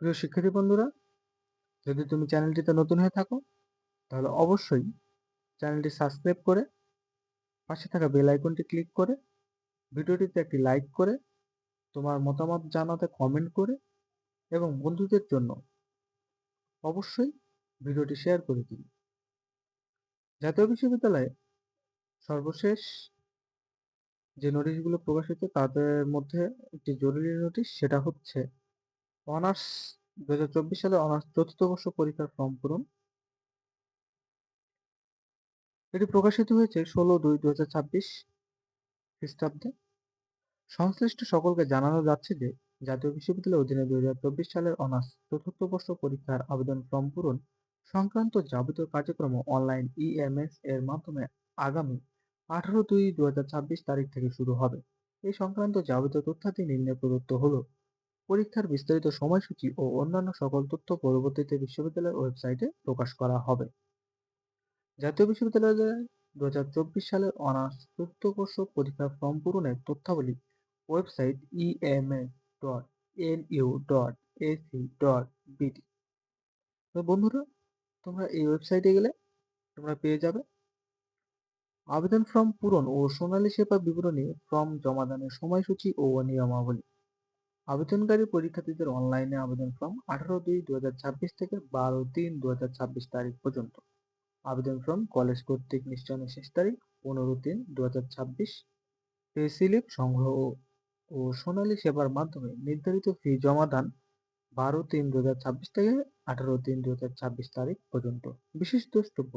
প্রিয় শিক্ষার্থী বন্ধুরা, যদি তুমি চ্যানেলটিতে নতুন হয়ে থাকো তাহলে অবশ্যই চ্যানেলটি সাবস্ক্রাইব করে পাশে থাকা বেল আইকনটি ক্লিক করে ভিডিওটিতে একটি লাইক করে তোমার মতামত জানাতে কমেন্ট করে এবং বন্ধুদের জন্য অবশ্যই ভিডিওটি শেয়ার করে দিন। জাতীয় বিশ্ববিদ্যালয়ে সর্বশেষ যে নোটিশগুলো প্রকাশিত তাদের মধ্যে একটি জরুরি নোটিশ, সেটা হচ্ছে অনার্স 2024 সালে অনার্স চতুর্থ বর্ষ পরীক্ষার ফর্ম পূরণ। এটি প্রকাশিত হয়েছে 16/2/2026 খ্রিস্টাব্দে। সংশ্লিষ্ট সকলকে জানানো যাচ্ছে যে, জাতীয় বিশ্ববিদ্যালয়ের অধীনে 2024 সালের অনার্স চতুর্থ বর্ষ পরীক্ষার আবেদন ফর্ম পূরণ সংক্রান্ত যাবতীয় কার্যক্রম অনলাইন ইএমএস এর মাধ্যমে আগামী 18/2/2026 তারিখ থেকে শুরু হবে। এই সংক্রান্ত যাবতীয় তথ্যাদি নিম্নে প্রদত্ত হল। পরীক্ষার বিস্তারিত সময়সূচি ও অন্যান্য সকল তথ্য পরবর্তীতে বিশ্ববিদ্যালয়ের ওয়েবসাইটে প্রকাশ করা হবে। জাতীয় বিশ্ববিদ্যালয়ে 2024 সালের অনার্স চতুর্থ বর্ষ পরীক্ষার ফর্ম পূরণের তথ্যাবলী ওয়েবসাইট ems.nu.ac.bd। তো বন্ধুরা, তোমরা এই ওয়েবসাইটে গেলে তোমরা পেয়ে যাবে আবেদন ফর্ম পূরণ ও সোনালী সেবা বিবরণী, ফর্ম জমাদানের সময়সূচি ও নিয়মাবলী। আবেদনকারী পরীক্ষার্থীদের অনলাইনে আবেদন ফর্ম 18/2/2026 থেকে 12/3/2026 তারিখ পর্যন্ত। আবেদন ফর্ম কলেজ কর্তৃক নিশ্চয়নের শেষ তারিখ 15/3/2026। পে স্লিপ সংগ্রহ ও সোনালী সেবার মাধ্যমে নির্ধারিত ফি জমাদান 12/3/2026 থেকে 18/3/2026 তারিখ পর্যন্ত। বিশেষ দ্রষ্টব্য: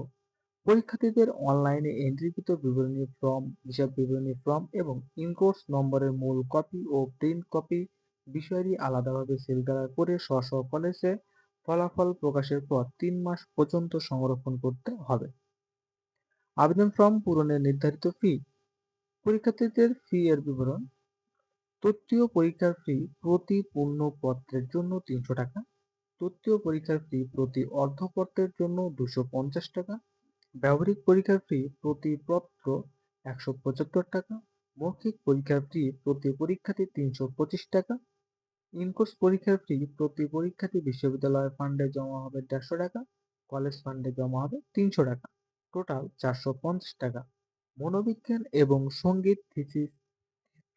পরীক্ষার্থীদের অনলাইনে এন্ট্রিকৃত বিবরণী ফর্ম, হিসাব বিবরণী ফর্ম এবং ইনকোর্স নম্বরের মূল কপি ও প্রিন্ট কপি বিষয়াদি আলাদাভাবে সিলগালা করে স্ব স্ব কলেজে ফলাফল প্রকাশের পর 3 মাস পর্যন্ত সংরক্ষণ করতে হবে। আবেদন ফর্ম পূরণের নির্ধারিত ফি: পরীক্ষার্থীদের ফি এর বিবরণ: তত্ত্বীয় পরীক্ষার ফি প্রতি পূর্ণ পত্রের জন্য 300 টাকা, তত্ত্বীয় পরীক্ষার ফি প্রতি অর্ধপত্রের জন্য 250 টাকা, ব্যবহারিক পরীক্ষার ফি প্রতি পত্র 175 টাকা, মৌখিক পরীক্ষার ফি প্রতি পরীক্ষার্থী 325 টাকা, ইনকোর্স পরীক্ষার ফি প্রতি পরীক্ষার্থী বিশ্ববিদ্যালয় ফান্ডে জমা হবে 150 টাকা, কলেজ ফান্ডে জমা হবে 300 টাকা, টোটাল 450 টাকা। মনোবিজ্ঞান এবং সঙ্গীত থিসিস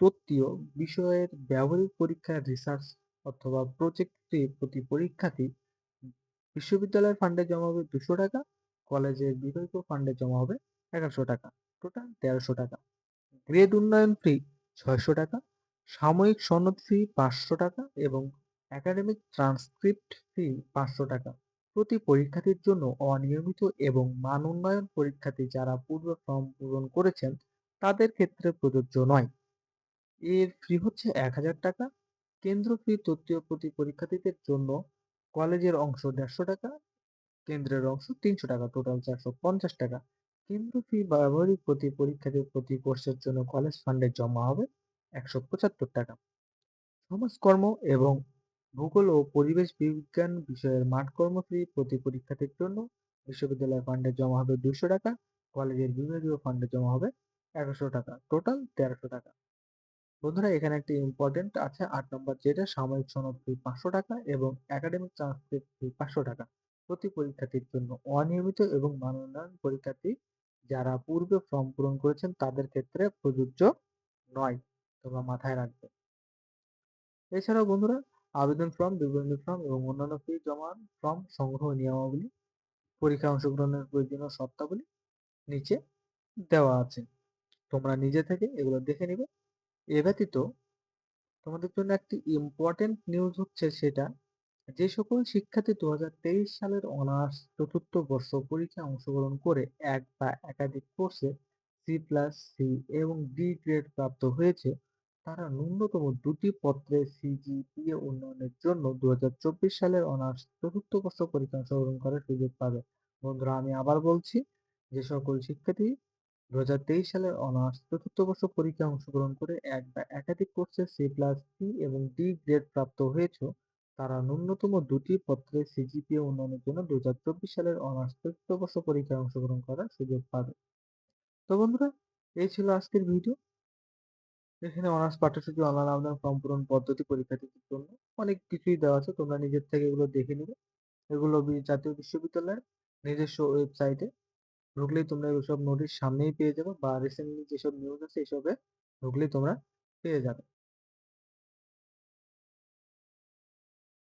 তত্ত্বীয় বিষয়ের ব্যবহারিক পরীক্ষার রিসার্চ অথবা প্রজেক্ট ফি প্রতি পরীক্ষার্থী বিশ্ববিদ্যালয়ের ফান্ডে জমা হবে 200 টাকা, কলেজের বিকল্প ফান্ডে জমা হবে 1100 টাকা, টোটাল 1300 টাকা। গ্রেড উন্নয়ন ফি 600 টাকা, সাময়িক সনদ ফি 500 টাকা এবং একাডেমিক ট্রান্সক্রিপ্ট ফি 500 টাকা। প্রতি পরীক্ষার্থীর জন্য অনিয়মিত এবং মান উন্নয়ন পরীক্ষার্থী যারা পূর্বে ফর্ম পূরণ করেছেন তাদের ক্ষেত্রে প্রযোজ্য নয়। এর ফি হচ্ছে 1000 টাকা। কেন্দ্র ফি তত্ত্বীয় প্রতি পরীক্ষার্থীদের জন্য কলেজের অংশ 150 টাকা, কেন্দ্রের অংশ 300 টাকা, টোটাল 450 টাকা। কেন্দ্র ফি ব্যবহারিক প্রতি পরীক্ষার্থী প্রতি কোর্সের জন্য কলেজ ফান্ডে জমা হবে 175 টাকা। সমাজকর্ম এবং ভূগোল ও পরিবেশ বিজ্ঞান বিষয়ের মাঠকর্ম ফি প্রতি পরীক্ষার্থীর জন্য বিশ্ববিদ্যালয় ফান্ডে জমা হবে 200 টাকা, কলেজের বিভাগীয় ফান্ডে জমা হবে 1100 টাকা, টোটাল 1300 টাকা। বন্ধুরা, এখানে একটি ইম্পর্টেন্ট আছে 8 নম্বর, যেটা সাময়িক সনদ ফি 500 টাকা এবং একাডেমিক ট্রান্সক্রিপ্ট ফি 500 টাকা প্রতি পরীক্ষার্থীর জন্য। অনিয়মিত এবং মানোন্নয়ন পরীক্ষার্থী যারা পূর্বে ফর্ম পূরণ করেছেন তাদের ক্ষেত্রে প্রযোজ্য নয়, তোমরা মাথায় রাখবে। এছাড়াও বন্ধুরা, আবেদন ফর্ম, বিবরণী ফর্ম এবং অন্যান্য ফি জমা ফর্ম সংগ্রহ নিয়মাবলী, পরীক্ষায় অংশগ্রহণের প্রয়োজনীয় শর্তাবলী নিচে দেওয়া আছে, তোমরা নিজে থেকে এগুলো দেখে নিবে। এ ব্যতীত তোমাদের জন্য একটি ইম্পর্টেন্ট নিউজ হচ্ছে সেটা, যে সকল শিক্ষার্থী 2023 সালের অনার্স চতুর্থ বর্ষ পরীক্ষায় অংশগ্রহণ করে এক বা একাধিক কোর্সে সি+সি এবং ডি গ্রেড প্রাপ্ত হয়েছে, তারা ন্যূনতম 2টি পত্রে সিজিপিএ উন্নয়নের জন্য 2024 সালের অনার্স চতুর্থ বর্ষ পরীক্ষায় অংশগ্রহণ করার সুযোগ পাবে। বন্ধুরা, আমি আবার বলছি, যে সকল শিক্ষার্থী 2023 সালের অনার্স চতুর্থ বর্ষ পরীক্ষায় অংশগ্রহণ করে এক বা একাধিক কোর্সে সি+সি এবং ডি গ্রেড প্রাপ্ত হয়েছে, তারা ন্যূনতম 2টি পত্রে সিজিপিএ উন্নয়নের জন্য 2024 সালের অনার্স চতুর্থ বর্ষ পরীক্ষায় অংশগ্রহণ করার সুযোগ পাবে। তো বন্ধুরা, এই ছিল আজকের ভিডিও। এখানে অনার্স পাঠ্যসূচি, অনলাইন আবেদন, ফর্ম পূরণ পদ্ধতি, পরীক্ষার্থীদের জন্য অনেক কিছুই দেওয়া আছে। তোমরা নিজের থেকে এগুলো দেখে নিবে। এগুলো জাতীয় বিশ্ববিদ্যালয়ের নিজস্ব ওয়েবসাইটে ঢুকলেই তোমরা এসব নোটিশ সামনেই পেয়ে যাবে, বা রিসেন্টলি যেসব নিউজ আছে এসবে ঢুকলেই তোমরা পেয়ে যাবে।